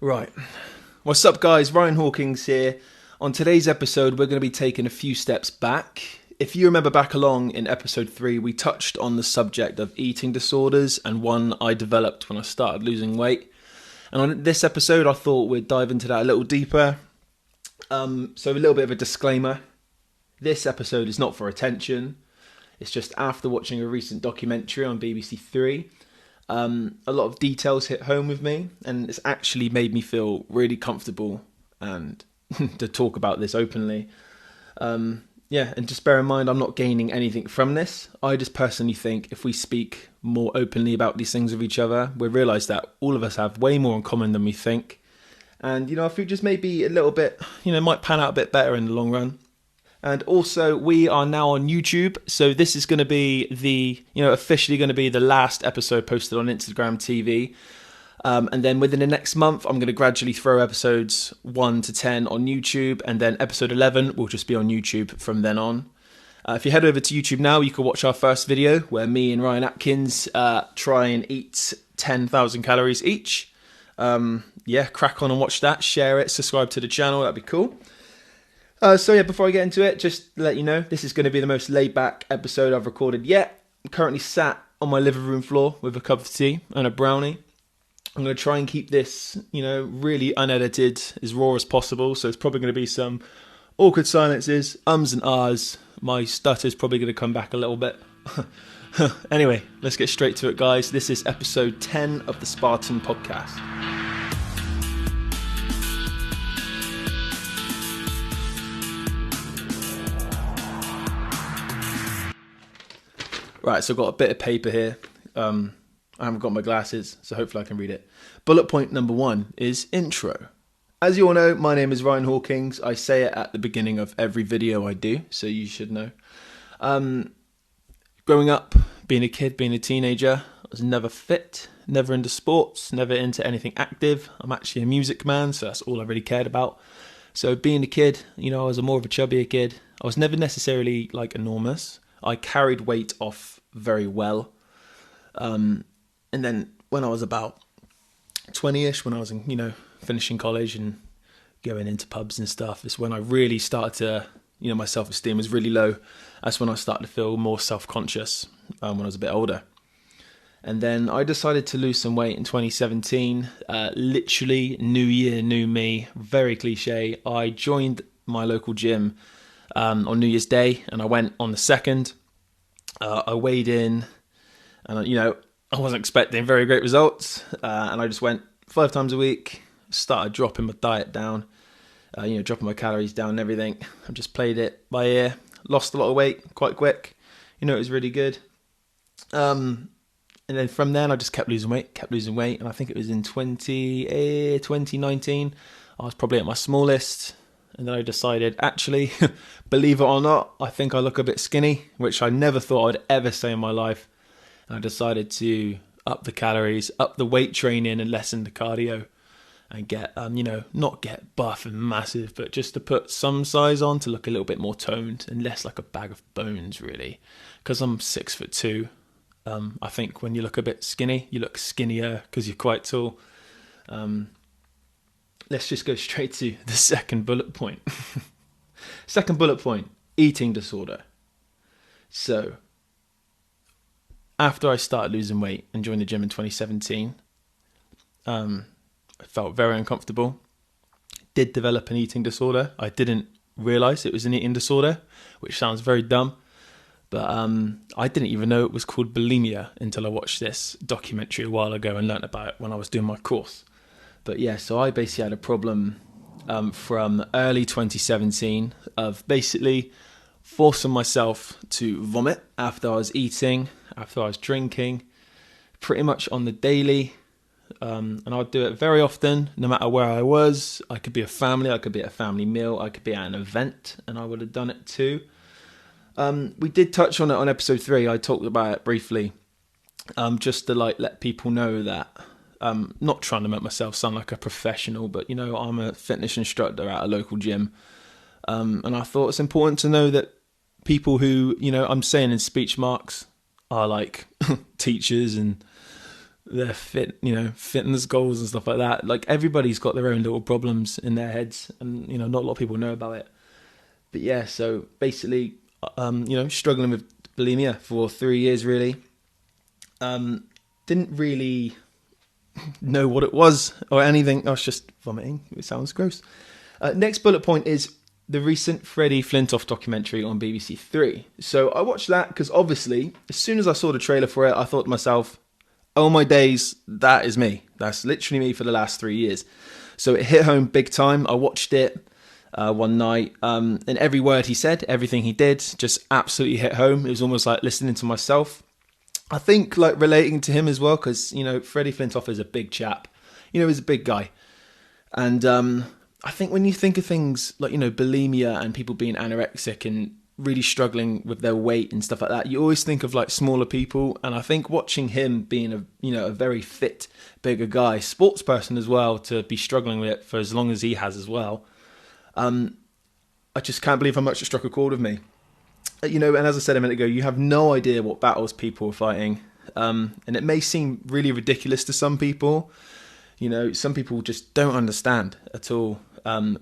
Right. What's up, guys? Ryan Hawkins here. On today's episode, we're going to be taking a few steps back. If you remember back along in episode 3, we touched on the subject of eating disorders and one I developed when I started losing weight. And on this episode, I thought we'd dive into that a little deeper. So a little bit of a disclaimer. This episode is not for attention. It's just after watching a recent documentary on BBC 3. A lot of details hit home with me, and it's actually made me feel really comfortable and to talk about this openly. And just bear in mind, I'm not gaining anything from this. I just personally think if we speak more openly about these things with each other, we'll realise that all of us have way more in common than we think. And, if we just maybe a little bit, might pan out a bit better in the long run. And also, we are now on YouTube, so this is going to be officially going to be the last episode posted on Instagram TV. And then within the next month, I'm going to gradually throw episodes 1 to 10 on YouTube, and then episode 11 will just be on YouTube from then on. If you head over to YouTube now, you can watch our first video where me and Ryan Atkins try and eat 10,000 calories each. Crack on and watch that, share it, subscribe to the channel, that'd be cool. Before I get into it, just to let you know, this is going to be the most laid-back episode I've recorded yet. I'm currently sat on my living room floor with a cup of tea and a brownie. I'm going to try and keep this, really unedited, as raw as possible. So it's probably going to be some awkward silences, ums and ahs. My stutter's probably going to come back a little bit. Anyway, let's get straight to it, guys. This is episode 10 of the Spartan Podcast. Right, so I've got a bit of paper here. I haven't got my glasses, so hopefully I can read it. Bullet point number 1 is intro. As you all know, my name is Ryan Hawkins. I say it at the beginning of every video I do, so you should know. Growing up, being a kid, being a teenager, I was never fit, never into sports, never into anything active. I'm actually a music man, so that's all I really cared about. So being a kid, I was more of a chubbier kid. I was never necessarily enormous. I carried weight off very well. And then when I was about 20-ish, when I was finishing college and going into pubs and stuff, is when I really started to, my self-esteem was really low. That's when I started to feel more self-conscious when I was a bit older. And then I decided to lose some weight in 2017. Literally, new year, new me. Very cliche. I joined my local gym on New Year's Day, and I went on the 2nd. I weighed in, and I wasn't expecting very great results, and I just went 5 times a week, started dropping my diet down, dropping my calories down and everything. I just played it by ear, lost a lot of weight quite quick, it was really good. And then from then I just kept losing weight, and I think it was in 2019, I was probably at my smallest. And then I decided, actually, believe it or not, I think I look a bit skinny, which I never thought I'd ever say in my life. And I decided to up the calories, up the weight training and lessen the cardio and get, not get buff and massive, but just to put some size on to look a little bit more toned and less like a bag of bones, really. Because I'm 6'2". I think when you look a bit skinny, you look skinnier because you're quite tall. Let's just go straight to the second bullet point. Second bullet point, eating disorder. So, after I started losing weight and joined the gym in 2017, I felt very uncomfortable. Did develop an eating disorder. I didn't realise it was an eating disorder, which sounds very dumb. But I didn't even know it was called bulimia until I watched this documentary a while ago and learnt about it when I was doing my course. But yeah, so I basically had a problem from early 2017 of basically forcing myself to vomit after I was eating, after I was drinking, pretty much on the daily. And I'd do it very often, no matter where I was. I could be a family, I could be at a family meal, I could be at an event, and I would have done it too. We did touch on it on episode 3. I talked about it briefly, just to let people know that not trying to make myself sound like a professional, but I'm a fitness instructor at a local gym, and I thought it's important to know that people who I'm saying in speech marks are teachers and their fitness goals and stuff like that. Like, everybody's got their own little problems in their heads, and not a lot of people know about it. But yeah, so basically, struggling with bulimia for 3 years, really. Didn't really know what it was or anything. I was just vomiting. It sounds gross. Next bullet point is the recent Freddie Flintoff documentary on BBC Three. So I watched that because obviously, as soon as I saw the trailer for it, I thought to myself, oh my days, that is me. That's literally me for the last 3 years. So it hit home big time. I watched it one night, and every word he said, everything he did, just absolutely hit home. It was almost like listening to myself. I think like relating to him as well, because Freddie Flintoff is a big chap. He's a big guy, and I think when you think of things like bulimia and people being anorexic and really struggling with their weight and stuff like that, you always think of like smaller people. And I think watching him being a very fit, bigger guy, sports person as well, to be struggling with it for as long as he has as well, I just can't believe how much it struck a chord with me. And as I said a minute ago, you have no idea what battles people are fighting. And it may seem really ridiculous to some people. Some people just don't understand at all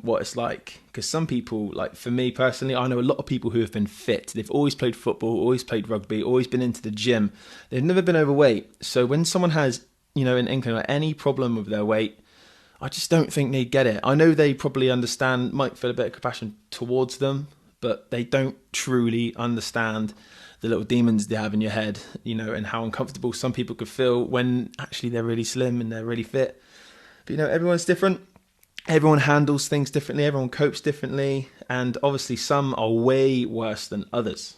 what it's like. Because some people, like for me personally, I know a lot of people who have been fit. They've always played football, always played rugby, always been into the gym. They've never been overweight. So when someone has, an inkling like any problem with their weight, I just don't think they get it. I know they probably understand, might feel a bit of compassion towards them, but they don't truly understand the little demons they have in your head, and how uncomfortable some people could feel when actually they're really slim and they're really fit. But, everyone's different. Everyone handles things differently. Everyone copes differently. And obviously some are way worse than others.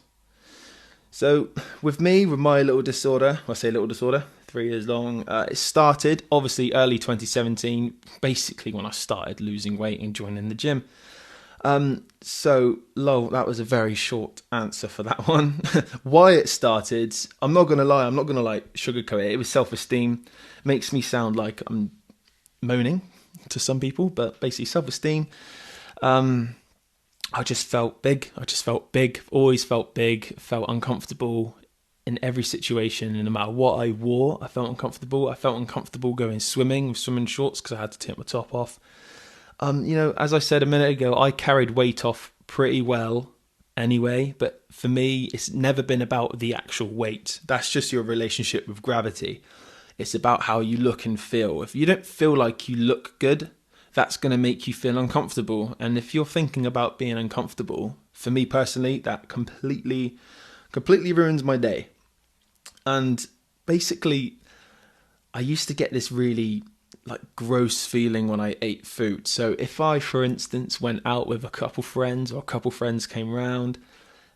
So with me, with my little disorder, I say little disorder, 3 years long, it started obviously early 2017, basically when I started losing weight and joining the gym. That was a very short answer for that one. Why it started, I'm not going to lie, sugarcoat it. It was self-esteem. Makes me sound like I'm moaning to some people, but basically self-esteem. I just felt big. Always felt big, felt uncomfortable in every situation. And no matter what I wore, I felt uncomfortable. I felt uncomfortable going swimming with swimming shorts because I had to take my top off. As I said a minute ago, I carried weight off pretty well anyway. But for me, it's never been about the actual weight. That's just your relationship with gravity. It's about how you look and feel. If you don't feel like you look good, that's going to make you feel uncomfortable. And if you're thinking about being uncomfortable, for me personally, that completely ruins my day. And basically, I used to get this really gross feeling when I ate food. So if I, for instance, went out with a couple friends, or a couple friends came round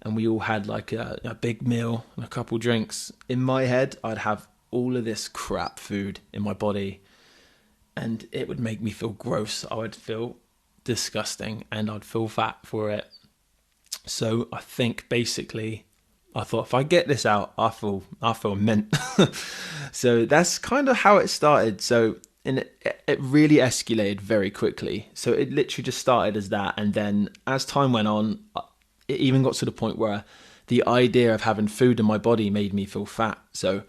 and we all had a big meal and a couple drinks, in my head, I'd have all of this crap food in my body. And it would make me feel gross. I would feel disgusting and I'd feel fat for it. So I think basically, I thought if I get this out, I feel mint. So that's kind of how it started. So it really escalated very quickly. So it literally just started as that. And then as time went on, it even got to the point where the idea of having food in my body made me feel fat. So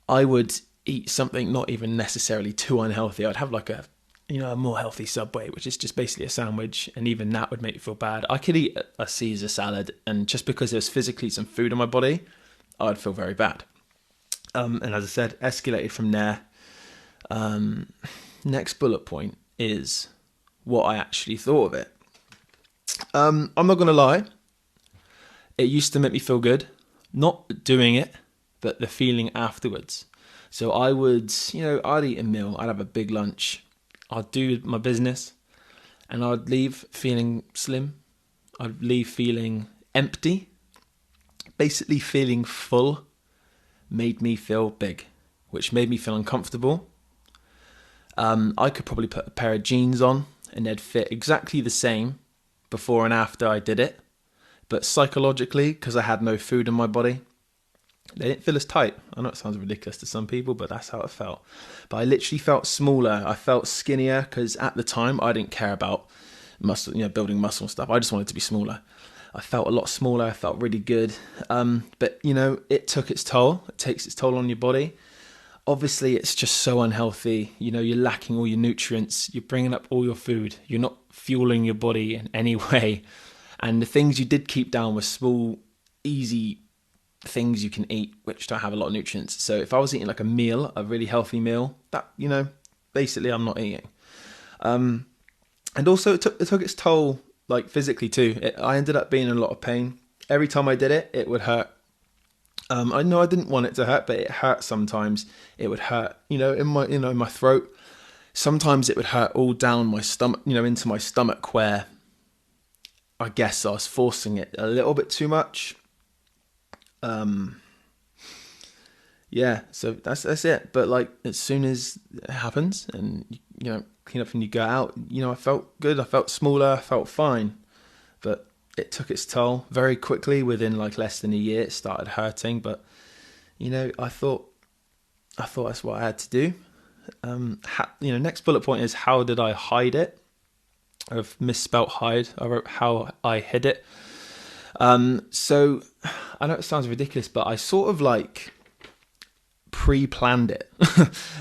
I would eat something not even necessarily too unhealthy. I'd have a more healthy Subway, which is just basically a sandwich, and even that would make me feel bad. I could eat a Caesar salad, and just because there's physically some food in my body, I'd feel very bad. And as I said, escalated from there. Next bullet point is what I actually thought of it. I'm not going to lie. It used to make me feel good. Not doing it, but the feeling afterwards. So I would, I'd eat a meal, I'd have a big lunch, I'd do my business, and I'd leave feeling slim. I'd leave feeling empty. Basically feeling full made me feel big, which made me feel uncomfortable. I could probably put a pair of jeans on and they'd fit exactly the same before and after I did it. But psychologically, because I had no food in my body, they didn't feel as tight. I know it sounds ridiculous to some people, but that's how it felt. But I literally felt smaller. I felt skinnier because at the time I didn't care about muscle, building muscle and stuff. I just wanted to be smaller. I felt a lot smaller. I felt really good. But it took its toll. It takes its toll on your body. Obviously, it's just so unhealthy. You're lacking all your nutrients. You're bringing up all your food. You're not fueling your body in any way. And the things you did keep down were small, easy things you can eat, which don't have a lot of nutrients. So if I was eating like a really healthy meal, that, basically I'm not eating. And also it took its toll, like physically too. I ended up being in a lot of pain. Every time I did it, it would hurt. I know I didn't want it to hurt, but it hurt sometimes. It would hurt, in my throat. Sometimes it would hurt all down my stomach, into my stomach, where I guess I was forcing it a little bit too much. Yeah, so that's it. But like, as soon as it happens and clean up and you go out, I felt good. I felt smaller. I felt fine. But it took its toll very quickly. Within like less than a year, it started hurting. But I thought that's what I had to do. Next bullet point is, how did I hide it? I've misspelt hide. I wrote how I hid it. So I know it sounds ridiculous, but I sort of like pre-planned it.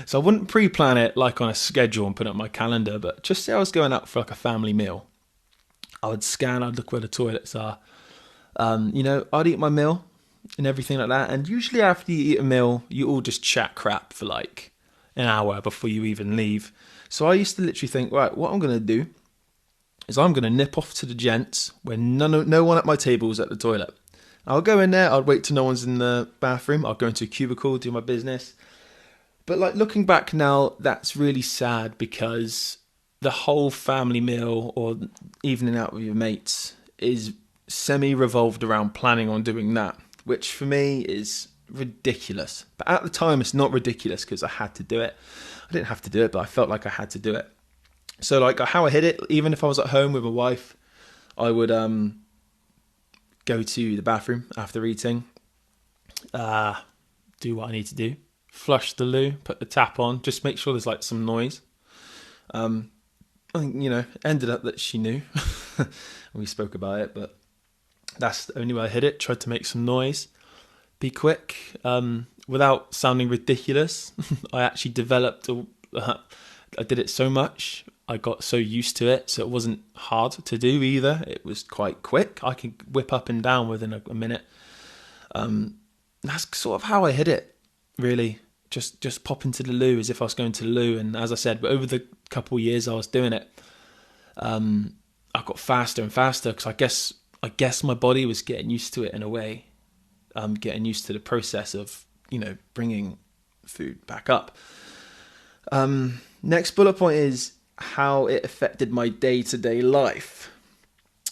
So I wouldn't pre-plan it like on a schedule and put it on my calendar, but just say I was going out for like a family meal. I would scan, I'd look where the toilets are. I'd eat my meal and everything like that. And usually after you eat a meal, you all just chat crap for like an hour before you even leave. So I used to literally think, right, what I'm going to do is I'm going to nip off to the gents when no one at my table is at the toilet. I'll go in there, I'd wait till no one's in the bathroom, I'll go into a cubicle, do my business. But like, looking back now, that's really sad, because the whole family meal or evening out with your mates is semi-revolved around planning on doing that, which for me is ridiculous. But at the time, it's not ridiculous because I had to do it. I didn't have to do it, but I felt like I had to do it. So like, how I hid it, even if I was at home with my wife, I would go to the bathroom after eating, do what I need to do, flush the loo, put the tap on, just make sure there's like some noise. I think, ended up that she knew. We spoke about it, but that's the only way I hid it. Tried to make some noise, be quick, without sounding ridiculous. I actually developed, I did it so much, I got so used to it, so it wasn't hard to do either. It was quite quick. I could whip up and down within a minute. That's sort of how I hid it, really. Just pop into the loo as if I was going to the loo. And as I said, but over the couple of years I was doing it, I got faster and faster, because I guess my body was getting used to it in a way. Getting used to the process of, bringing food back up. Next bullet point is how it affected my day-to-day life.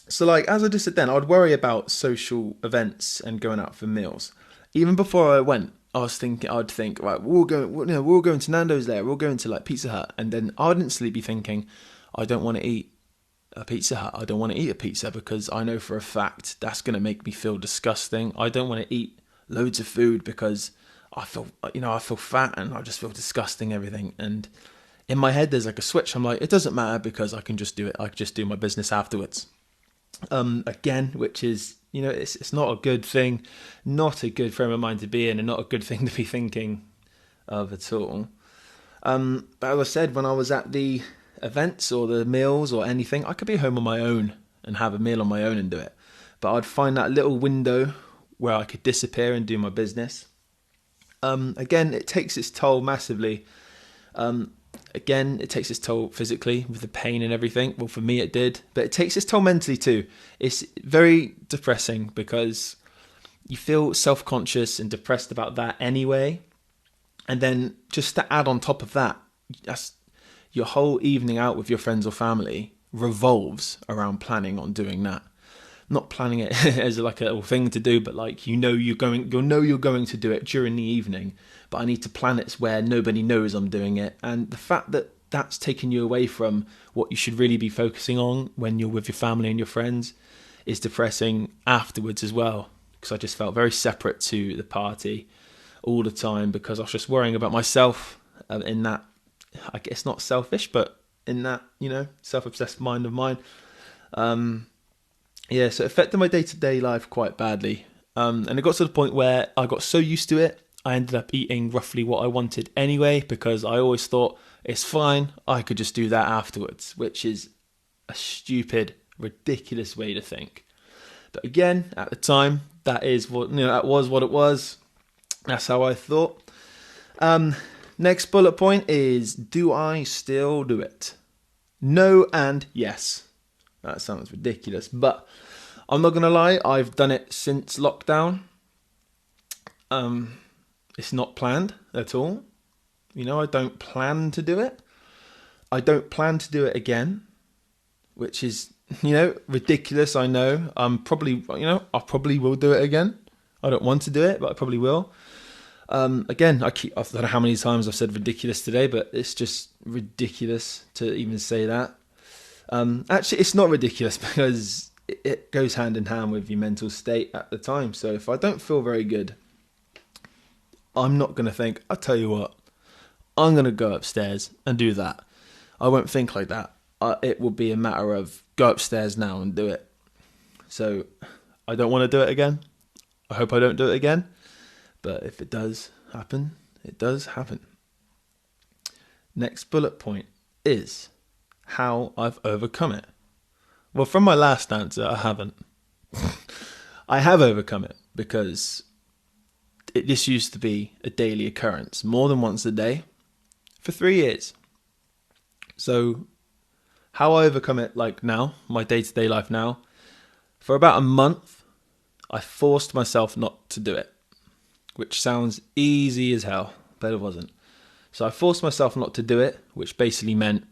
So like, as I just said then, I'd worry about social events and going out for meals. Even before I went, I'd think, right, we're all going to Nando's there, we're all going to like Pizza Hut. And then I'd instantly be thinking, I don't want to eat a Pizza Hut. I don't want to eat a pizza, because I know for a fact that's going to make me feel disgusting. I don't want to eat loads of food because I feel fat and I just feel disgusting, everything. And in my head, there's like a switch. I'm like, it doesn't matter, because I can just do it. I can just do my business afterwards. Again, which is, it's not a good thing, not a good frame of mind to be in, and not a good thing to be thinking of at all. But as I said, when I was at the events or the meals or anything, I could be home on my own and have a meal on my own and do it. But I'd find that little window where I could disappear and do my business. Again, it takes its toll massively. Again, it takes its toll physically with the pain and everything. Well, for me it did, but it takes its toll mentally too. It's very depressing, because you feel self-conscious and depressed about that anyway. And then just to add on top of that, that's your whole evening out with your friends or family revolves around planning on doing that. Not planning it as like a little thing to do, but like, you're going to do it during the evening, but I need to plan it where nobody knows I'm doing it. And the fact that that's taking you away from what you should really be focusing on when you're with your family and your friends is depressing afterwards as well, because I just felt very separate to the party all the time, because I was just worrying about myself, in that, I guess not selfish, but in that, self-obsessed mind of mine. So it affected my day-to-day life quite badly. And it got to the point where I got so used to it, I ended up eating roughly what I wanted anyway, because I always thought it's fine, I could just do that afterwards, which is a stupid, ridiculous way to think. But again, at the time, that was what it was. That's how I thought. Next bullet point is, do I still do it? No and yes. That sounds ridiculous, but I'm not going to lie, I've done it since lockdown. It's not planned at all. I don't plan to do it. I don't plan to do it again, which is, ridiculous, I know. I probably will do it again. I don't want to do it, but I probably will. Again, I don't know how many times I've said ridiculous today, but it's just ridiculous to even say that. Actually, it's not ridiculous because it goes hand in hand with your mental state at the time. So if I don't feel very good, I'm not going to think, I'll tell you what, I'm going to go upstairs and do that. I won't think like that. It will be a matter of go upstairs now and do it. So I don't want to do it again. I hope I don't do it again. But if it does happen, it does happen. Next bullet point is how I've overcome it. Well, from my last answer, I haven't. I have overcome it because this used to be a daily occurrence, more than once a day, for 3 years. So how I overcome it, like now, my day-to-day life now, for about a month, I forced myself not to do it, which sounds easy as hell, but it wasn't. So I forced myself not to do it, which basically meant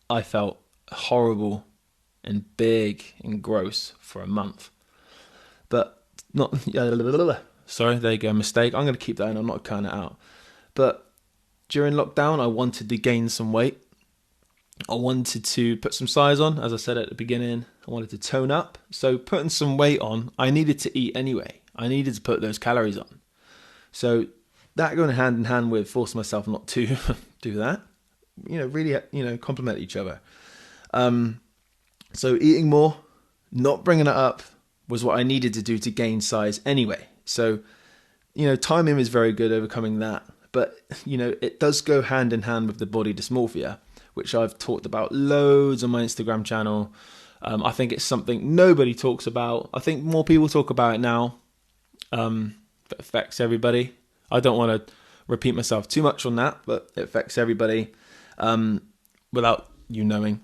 I felt horrible and big and gross for a month. But not... Sorry, there you go, mistake. I'm going to keep that in, I'm not cutting it out. But during lockdown, I wanted to gain some weight. I wanted to put some size on, as I said at the beginning. I wanted to tone up. So putting some weight on, I needed to eat anyway. I needed to put those calories on. So that going hand in hand with forcing myself not to do that, really, complement each other. So eating more, not bringing it up, was what I needed to do to gain size anyway. So, timing is very good overcoming that. But, it does go hand in hand with the body dysmorphia, which I've talked about loads on my Instagram channel. I think it's something nobody talks about. I think more people talk about it now. It affects everybody. I don't want to repeat myself too much on that, but it affects everybody without you knowing.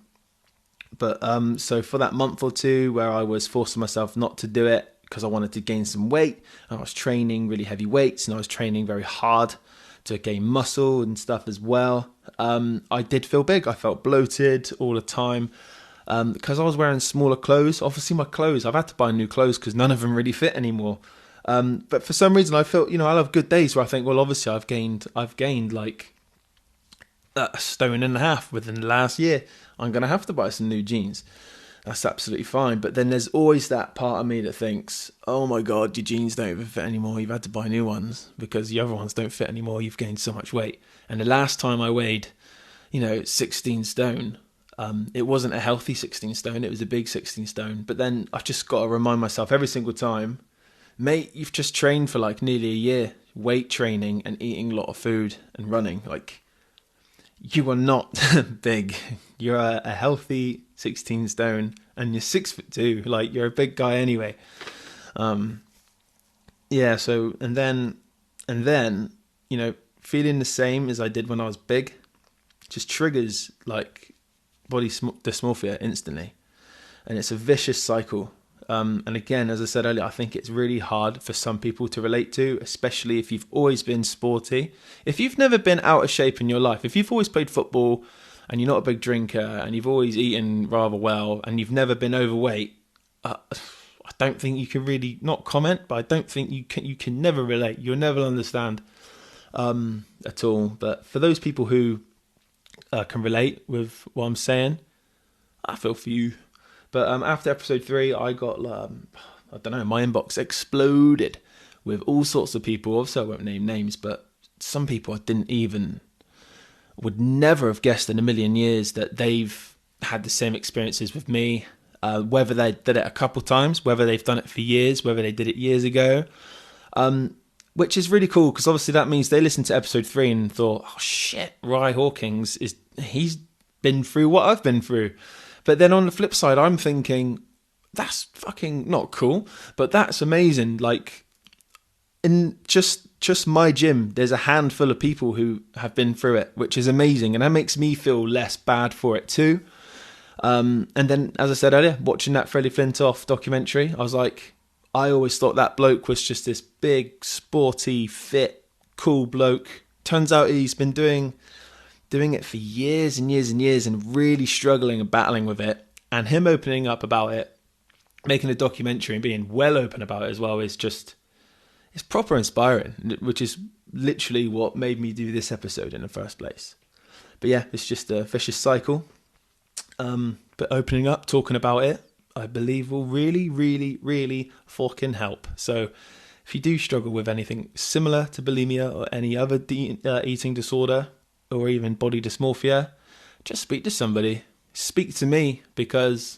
But so for that month or two where I was forcing myself not to do it because I wanted to gain some weight, and I was training really heavy weights and I was training very hard to gain muscle and stuff as well, I did feel big. I felt bloated all the time because I was wearing smaller clothes. Obviously my clothes, I've had to buy new clothes because none of them really fit anymore. But for some reason I felt, I have good days where I think, well, obviously I've gained like a stone and a half within the last year. I'm going to have to buy some new jeans. That's absolutely fine. But then there's always that part of me that thinks, oh my God, your jeans don't even fit anymore. You've had to buy new ones because the other ones don't fit anymore. You've gained so much weight. And the last time I weighed, 16 stone, it wasn't a healthy 16 stone. It was a big 16 stone. But then I've just got to remind myself every single time, mate, you've just trained for like nearly a year, weight training and eating a lot of food and running. Like, you are not big. You're a healthy 16 stone and you're 6'2". Like, you're a big guy anyway. So, and then, feeling the same as I did when I was big just triggers like body dysmorphia instantly. And it's a vicious cycle. And again, as I said earlier, I think it's really hard for some people to relate to, especially if you've always been sporty. If you've never been out of shape in your life, if you've always played football and you're not a big drinker and you've always eaten rather well and you've never been overweight, I don't think you can really, not comment, but I don't think you can never relate. You'll never understand at all. But for those people who can relate with what I'm saying, I feel for you. But after episode 3, I got, my inbox exploded with all sorts of people. Obviously, I won't name names, but some people I would never have guessed in a million years that they've had the same experiences with me. Whether they did it a couple times, whether they've done it for years, whether they did it years ago. which is really cool because obviously that means they listened to episode 3 and thought, oh shit, Rye Hawkins, he's been through what I've been through. But then on the flip side, I'm thinking, that's fucking not cool, but that's amazing. Like, in just my gym, there's a handful of people who have been through it, which is amazing, and that makes me feel less bad for it too. And then, as I said earlier, watching that Freddie Flintoff documentary, I was like, I always thought that bloke was just this big, sporty, fit, cool bloke. Turns out he's been doing it for years and years and years and really struggling and battling with it. And him opening up about it, making a documentary and being well open about it as well is just, it's proper inspiring, which is literally what made me do this episode in the first place. But yeah, it's just a vicious cycle. But opening up, talking about it, I believe will really, really, really fucking help. So if you do struggle with anything similar to bulimia or any other eating disorder or even body dysmorphia, just speak to somebody. Speak to me, because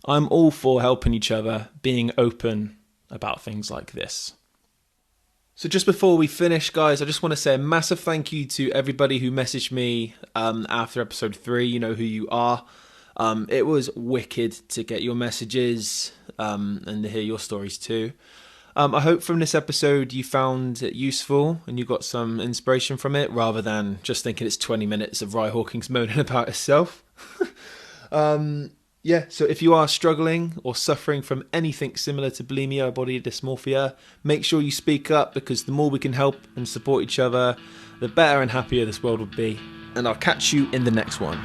I'm all for helping each other, being open about things like this. So just before we finish, guys, I just want to say a massive thank you to everybody who messaged me after episode 3. You know who you are. It was wicked to get your messages and to hear your stories too. I hope from this episode you found it useful and you got some inspiration from it, rather than just thinking it's 20 minutes of Rye Hawkins moaning about herself. Yeah, so if you are struggling or suffering from anything similar to bulimia or body dysmorphia, make sure you speak up, because the more we can help and support each other, the better and happier this world will be. And I'll catch you in the next one.